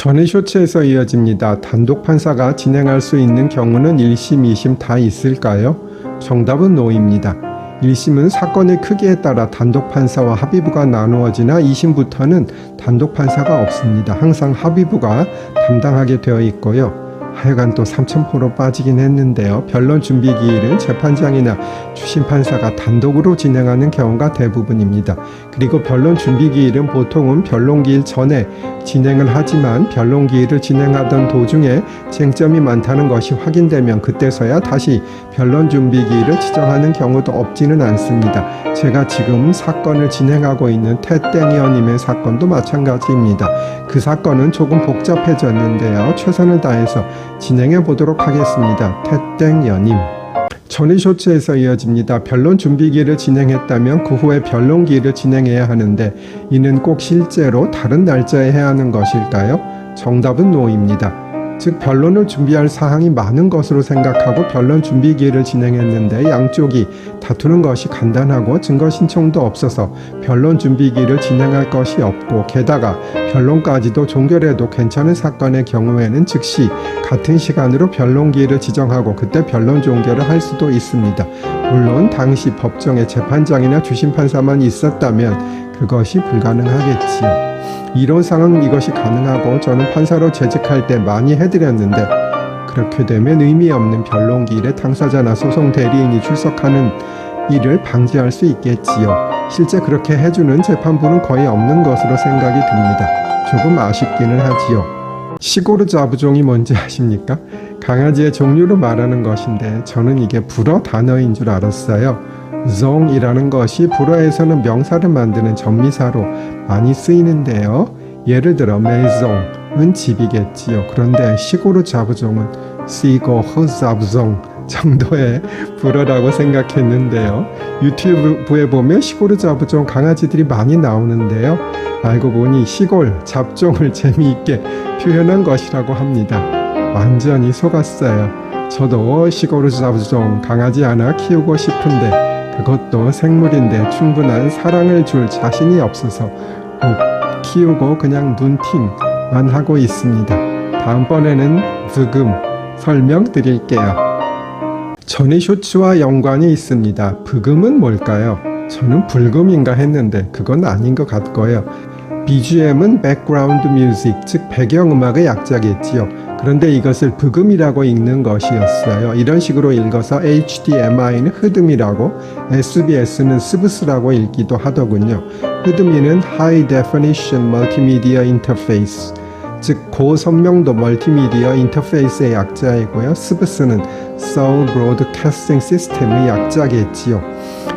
전의 쇼츠에서 이어집니다. 단독 판사가 진행할 수 있는 경우는 1심, 2심 다 있을까요? 정답은 노입니다. 1심은 사건의 크기에 따라 단독 판사와 합의부가 나누어지나 2심부터는 단독 판사가 없습니다. 항상 합의부가 담당하게 되어 있고요. 하여간 또 3,000% 빠지긴 했는데요. 변론 준비 기일은 재판장이나 주심 판사가 단독으로 진행하는 경우가 대부분입니다. 그리고 변론 준비 기일은 보통은 변론 기일 전에 진행을 하지만 변론 기일을 진행하던 도중에 쟁점이 많다는 것이 확인되면 그때서야 다시 변론 준비 기일을 지정하는 경우도 없지는 않습니다. 제가 지금 사건을 진행하고 있는 태땡 의원님의 사건도 마찬가지입니다. 그 사건은 조금 복잡해졌는데요. 최선을 다해서 진행해 보도록 하겠습니다. 태땡 의원님. 전의 쇼츠에서 이어집니다. 변론 준비기일을 진행했다면 그 후에 변론 기일을 진행해야 하는데 이는 꼭 실제로 다른 날짜에 해야 하는 것일까요? 정답은 노입니다. 즉 변론을 준비할 사항이 많은 것으로 생각하고 변론 준비 기일을 진행했는데 양쪽이 다투는 것이 간단하고 증거 신청도 없어서 변론 준비 기일을 진행할 것이 없고 게다가 변론까지도 종결해도 괜찮은 사건의 경우에는 즉시 같은 시간으로 변론 기일을 지정하고 그때 변론 종결을 할 수도 있습니다. 물론 당시 법정에 재판장이나 주심 판사만 있었다면 그것이 불가능하겠지요. 이론상은 이것이 가능하고 저는 판사로 재직할 때 많이 해드렸는데 그렇게 되면 의미 없는 변론 기일에 당사자나 소송 대리인이 출석하는 일을 방지할 수 있겠지요. 실제 그렇게 해주는 재판부는 거의 없는 것으로 생각이 듭니다. 조금 아쉽기는 하지요. 시고르 자부종이 뭔지 아십니까? 강아지의 종류로 말하는 것인데 저는 이게 불어 단어인 줄 알았어요. 종이라는 것이 불어에서는 명사를 만드는 전미사로 많이 쓰이는데요. 예를 들어 메종은 집이겠지요. 그런데 시고르 자부종은 시고르 자부종 정도의 불어라고 생각했는데요. 유튜브에 보면 시고르 자부종 강아지들이 많이 나오는데요. 알고 보니 시골 잡종을 재미있게 표현한 것이라고 합니다. 완전히 속았어요. 저도 시고르 자부종 강아지 하나 키우고 싶은데 그것도 생물인데 충분한 사랑을 줄 자신이 없어서 못 키우고 그냥 눈팅만 하고 있습니다. 다음번에는 브금 설명드릴게요. 전의 쇼츠와 연관이 있습니다. 브금은 뭘까요? 저는 불금인가 했는데 그건 아닌 것 같고요. BGM은 백그라운드 뮤직, 즉 배경음악의 약자겠지요. 그런데 이것을 브금이라고 읽는 것이었어요. 이런 식으로 읽어서 HDMI는 흐름이라고, SBS는 스브스라고 읽기도 하더군요. 흐름이는 High Definition Multimedia Interface, 즉 고선명도 멀티미디어 인터페이스의 약자이고요. 스브스는 Seoul Broadcasting System의 약자겠지요.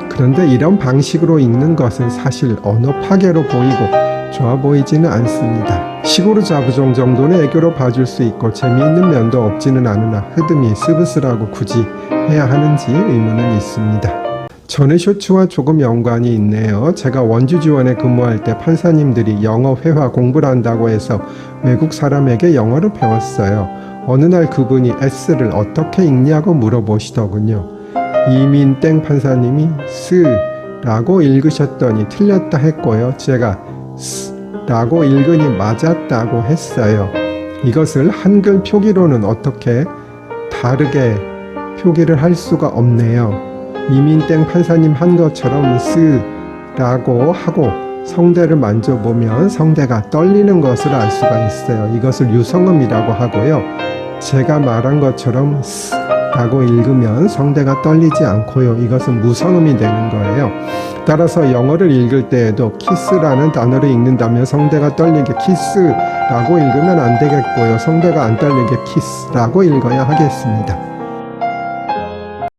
그런데 이런 방식으로 읽는 것은 사실 언어 파괴로 보이고 좋아 보이지는 않습니다. 시고르 자부종 정도는 애교로 봐줄 수 있고 재미있는 면도 없지는 않으나 흐름이 스브스라고 굳이 해야 하는지 의문은 있습니다. 전의 쇼츠와 조금 연관이 있네요. 제가 원주지원에 근무할 때 판사님들이 영어 회화 공부를 한다고 해서 외국 사람에게 영어를 배웠어요. 어느 날 그분이 S를 어떻게 읽냐고 물어보시더군요. 이민땡 판사님이 스라고 읽으셨더니 틀렸다 했고요. 제가 스라고 읽으니 맞았다고 했어요. 이것을 한글 표기로는 어떻게 다르게 표기를 할 수가 없네요. 이민땡 판사님 한 것처럼 스라고 하고 성대를 만져보면 성대가 떨리는 것을 알 수가 있어요. 이것을 유성음이라고 하고요. 제가 말한 것처럼 스라고 읽으면 성대가 떨리지 않고요. 이것은 무성음이 되는 거예요. 따라서 영어를 읽을 때에도 키스라는 단어를 읽는다면 성대가 떨리게 키스라고 읽으면 안 되겠고요. 성대가 안 떨리게 키스라고 읽어야 하겠습니다.